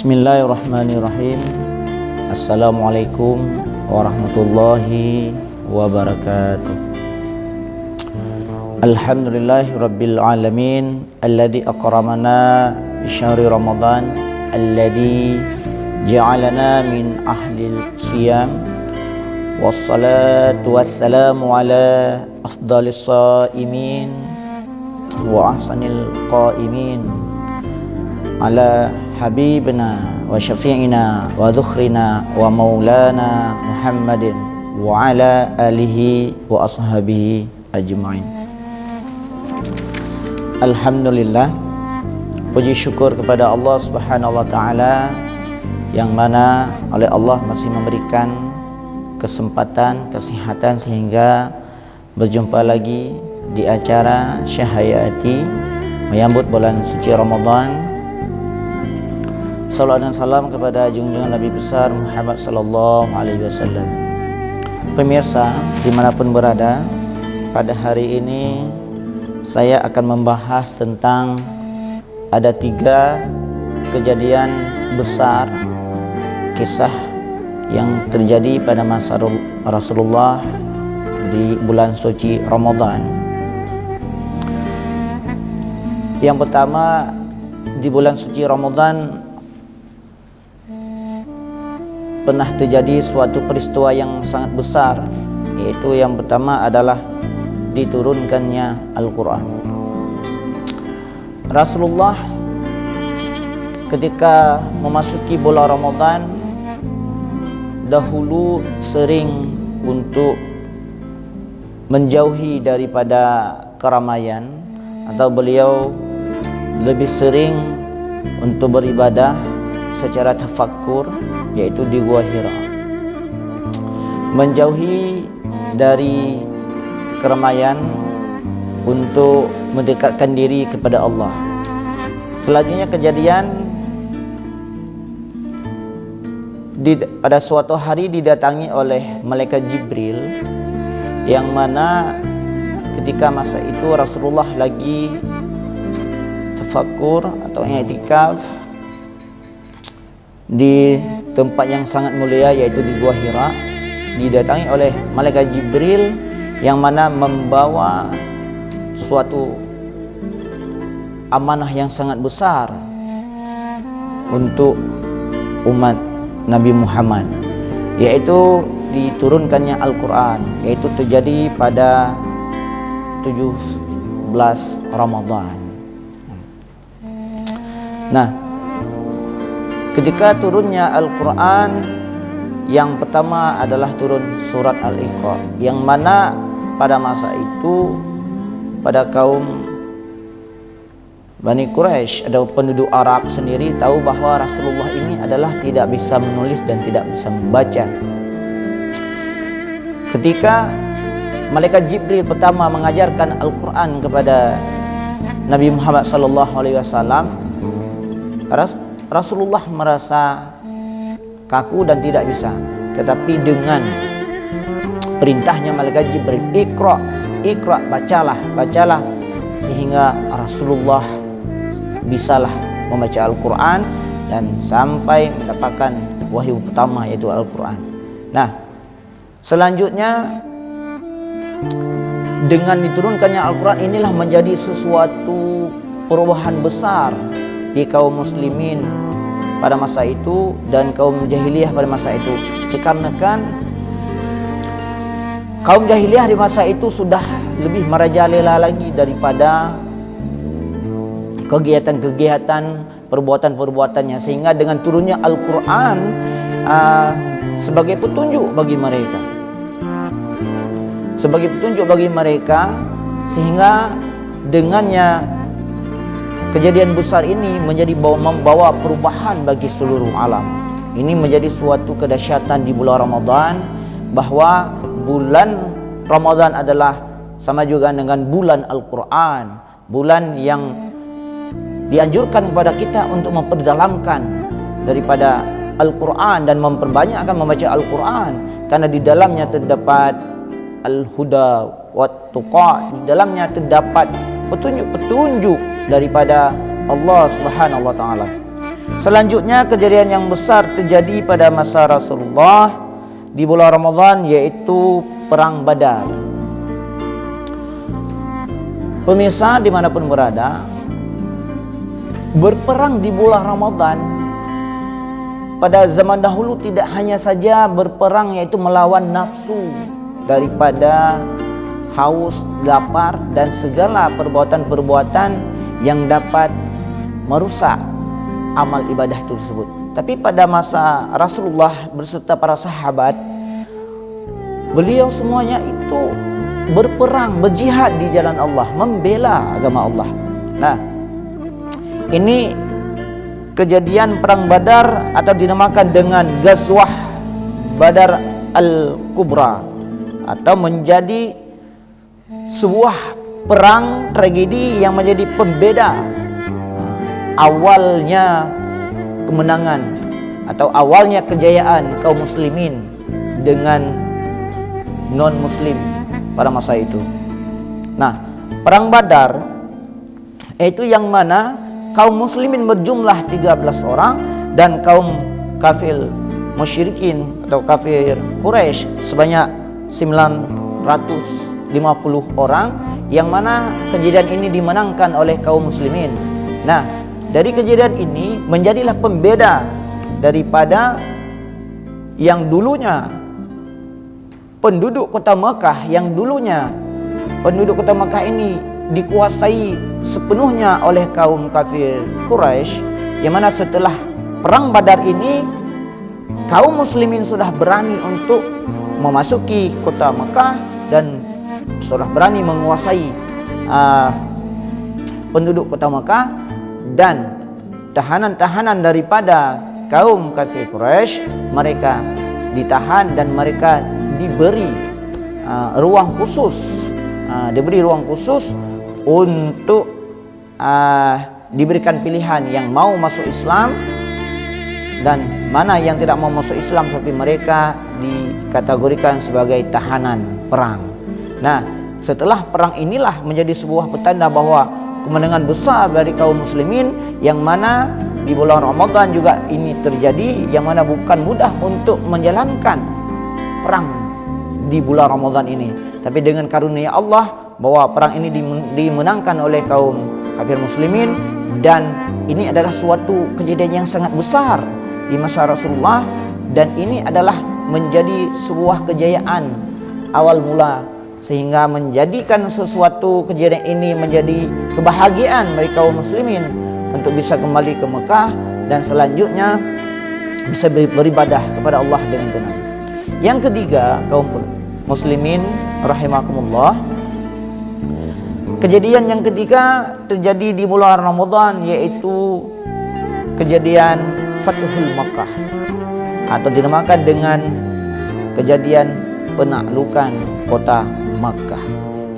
Bismillahirrahmanirrahim. Assalamualaikum warahmatullahi wabarakatuh. Alhamdulillahi rabbil alamin alladzi akramana bi syahri Ramadan alladzi ja'alana min ahlil siyam. Wassalatu wassalamu ala afdalis shaimin wa ahsanil qaimin ala habibina wa syafi'ina wa dhukhrina wa maulana Muhammadin wa ala alihi wa ashabihi ajma'in. Alhamdulillah, puji syukur kepada Allah Subhanahu wa taala yang mana oleh Allah masih memberikan kesempatan, kesehatan sehingga berjumpa lagi di acara Syahayati menyambut bulan suci Ramadan. Salawat dan salam kepada junjungan Nabi besar Muhammad sallallahu alaihi wasallam. Pemirsa dimanapun berada, pada hari ini saya akan membahas tentang ada 3 kejadian besar, kisah yang terjadi pada masa Rasulullah di bulan suci Ramadan. Yang pertama, di bulan suci Ramadan pernah terjadi suatu peristiwa yang sangat besar, yaitu yang pertama adalah diturunkannya Al-Quran. Rasulullah ketika memasuki bulan Ramadan dahulu sering untuk menjauhi daripada keramaian, atau beliau lebih sering untuk beribadah secara tafakkur, yaitu di Gua Hira, menjauhi dari keramaian untuk mendekatkan diri kepada Allah. Selanjutnya kejadian pada suatu hari didatangi oleh malaikat Jibril, yang mana ketika masa itu Rasulullah lagi tafakkur atau i'tikaf di tempat yang sangat mulia, yaitu di Gua Hira, didatangi oleh malaikat Jibril yang mana membawa suatu amanah yang sangat besar untuk umat Nabi Muhammad, yaitu diturunkannya Al-Quran, yaitu terjadi pada 17 Ramadan. Nah, ketika turunnya Al-Quran, yang pertama adalah turun surat Al-Iqra, yang mana pada masa itu pada kaum Bani Quraisy atau penduduk Arab sendiri tahu bahwa Rasulullah ini adalah tidak bisa menulis dan tidak bisa membaca. Ketika malaikat Jibril pertama mengajarkan Al-Quran kepada Nabi Muhammad SAW, Rasulullah merasa kaku dan tidak bisa. Tetapi dengan perintahnya malaikat Jibril, Iqra, bacalah, sehingga Rasulullah bisalah membaca Al-Quran dan sampai mendapatkan wahyu pertama, yaitu Al-Quran. Nah, selanjutnya dengan diturunkannya Al-Quran inilah menjadi sesuatu perubahan besar di kaum muslimin pada masa itu dan kaum jahiliyah pada masa itu. Dikarenakan kaum jahiliyah di masa itu sudah lebih merajalela lagi daripada kegiatan-kegiatan, perbuatan-perbuatannya, sehingga dengan turunnya Al-Quran sebagai petunjuk bagi mereka, sehingga dengannya kejadian besar ini membawa perubahan bagi seluruh alam. Ini menjadi suatu kedahsyatan di bulan Ramadan, bahwa bulan Ramadan adalah sama juga dengan bulan Al-Quran, bulan yang dianjurkan kepada kita untuk memperdalamkan daripada Al-Quran dan memperbanyakkan membaca Al-Quran, karena di dalamnya terdapat al-huda wa tuqa, di dalamnya terdapat petunjuk-petunjuk daripada Allah Subhanahu wa taala. Selanjutnya kejadian yang besar terjadi pada masa Rasulullah di bulan Ramadan, yaitu Perang Badar. Pemirsa dimanapun berada, berperang di bulan Ramadan pada zaman dahulu tidak hanya saja berperang, yaitu melawan nafsu daripada haus, lapar dan segala perbuatan-perbuatan yang dapat merusak amal ibadah tersebut. Tapi pada masa Rasulullah berserta para sahabat, beliau semuanya itu berperang, berjihad di jalan Allah, membela agama Allah. Nah, ini kejadian Perang Badar atau dinamakan dengan Ghazwah Badar Al-Kubra, atau menjadi sebuah perang tragedi yang menjadi pembeda awalnya kemenangan atau awalnya kejayaan kaum muslimin dengan non-muslim pada masa itu. Nah, Perang Badar itu yang mana kaum muslimin berjumlah 13 orang dan kaum kafir musyrikin atau kafir Quraisy sebanyak 950 orang, yang mana kejadian ini dimenangkan oleh kaum muslimin. Nah, dari kejadian ini menjadilah pembeda daripada yang dulunya penduduk kota Mekah, yang dulunya penduduk kota Mekah ini dikuasai sepenuhnya oleh kaum kafir Quraisy, yang mana setelah Perang Badar ini kaum muslimin sudah berani untuk memasuki kota Mekah dan sudah berani menguasai penduduk kota Mekah, dan tahanan-tahanan daripada kaum kafir Quraisy mereka ditahan dan mereka diberi ruang khusus, untuk diberikan pilihan yang mau masuk Islam dan mana yang tidak mau masuk Islam, tapi mereka dikategorikan sebagai tahanan perang. Nah, setelah perang inilah menjadi sebuah petanda bahwa kemenangan besar dari kaum muslimin, yang mana di bulan Ramadan juga ini terjadi, yang mana bukan mudah untuk menjalankan perang di bulan Ramadan ini. Tapi dengan karunia Allah bahwa perang ini dimenangkan oleh kaum kafir muslimin, dan ini adalah suatu kejadian yang sangat besar di masa Rasulullah, dan ini adalah menjadi sebuah kejayaan awal mula, sehingga menjadikan sesuatu kejadian ini menjadi kebahagiaan bagi kaum muslimin untuk bisa kembali ke Mekah dan selanjutnya bisa beribadah kepada Allah dengan tenang. Yang ketiga, kaum muslimin rahimakumullah, kejadian yang ketiga terjadi di bulan Ramadan, yaitu kejadian Fathul Makkah atau dinamakan dengan kejadian penaklukan kota Makkah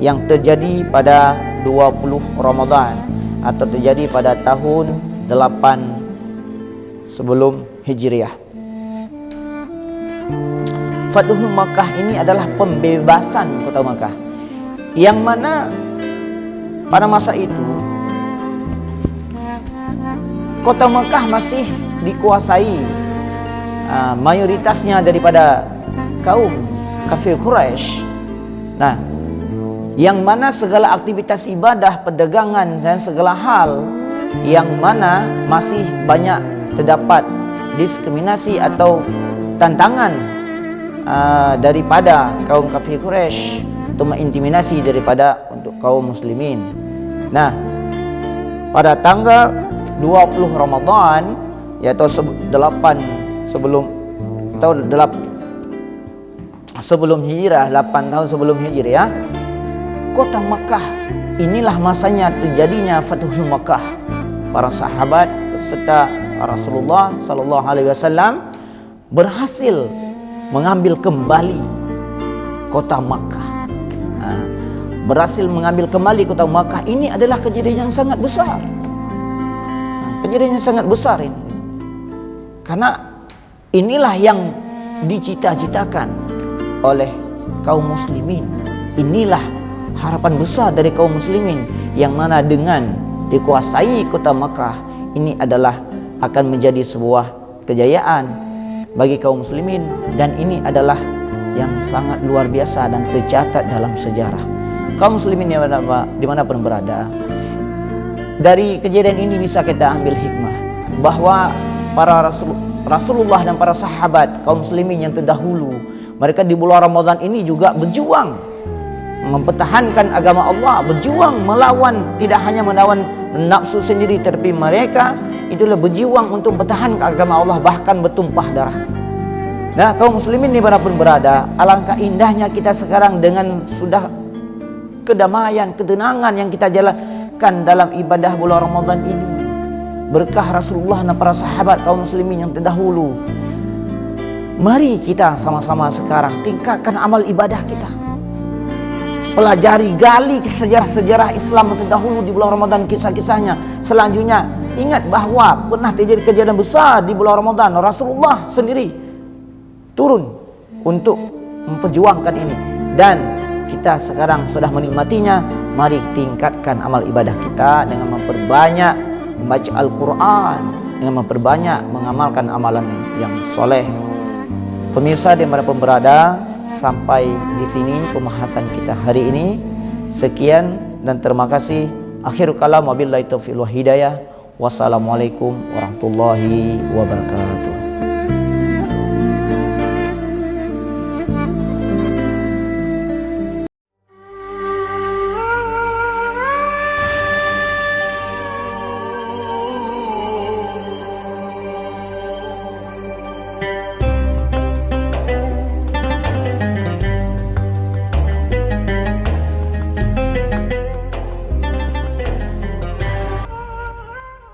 yang terjadi pada 20 Ramadan atau terjadi pada tahun 8 sebelum Hijriah. Fathul Makkah ini adalah pembebasan kota Makkah, yang mana pada masa itu kota Makkah masih dikuasai mayoritasnya daripada kaum kafir Quraisy. Nah, yang mana segala aktivitas ibadah, perdagangan dan segala hal yang mana masih banyak terdapat diskriminasi atau tantangan daripada kaum kafir Quraisy untuk mengintimidasi daripada untuk kaum muslimin. Nah, pada tanggal 20 Ramadan, yaitu 8 sebelum Hijrah, 8 tahun sebelum Hijrah, kota Makkah inilah masanya terjadinya Fathul Makkah. Para sahabat beserta Rasulullah sallallahu alaihi wasallam berhasil mengambil kembali kota Makkah. Berhasil mengambil kembali kota Makkah ini adalah kejadian yang sangat besar. Kejadian yang sangat besar ini, karena inilah yang dicita-citakan oleh kaum muslimin. Inilah harapan besar dari kaum muslimin, yang mana dengan dikuasai kota Makkah ini adalah akan menjadi sebuah kejayaan bagi kaum muslimin, dan ini adalah yang sangat luar biasa dan tercatat dalam sejarah. Kaum muslimin dimanapun berada, dari kejadian ini bisa kita ambil hikmah bahwa para Rasulullah dan para sahabat kaum muslimin yang terdahulu, mereka di bulan Ramadan ini juga berjuang mempertahankan agama Allah, berjuang melawan, tidak hanya melawan nafsu sendiri, tapi mereka itulah berjuang untuk mempertahankan agama Allah, bahkan bertumpah darah. Nah, kaum muslimin dimanapun berada, alangkah indahnya kita sekarang dengan sudah kedamaian, ketenangan yang kita jalankan dalam ibadah bulan Ramadan ini, berkah Rasulullah dan para sahabat kaum muslimin yang terdahulu. Mari kita sama-sama sekarang tingkatkan amal ibadah kita, pelajari, gali sejarah-sejarah Islam yang terdahulu di bulan Ramadan, kisah-kisahnya. Selanjutnya, ingat bahwa pernah terjadi kejadian besar di bulan Ramadan. Rasulullah sendiri turun untuk memperjuangkan ini, dan kita sekarang sudah menikmatinya. Mari tingkatkan amal ibadah kita dengan memperbanyak membaca Al-Quran, dengan memperbanyak mengamalkan amalan yang soleh. Pemirsa dimanapun berada, sampai di sini pembahasan kita hari ini. Sekian dan terima kasih. Akhirul kalam wabillahi taufiq wal hidayah. Wassalamualaikum warahmatullahi wabarakatuh.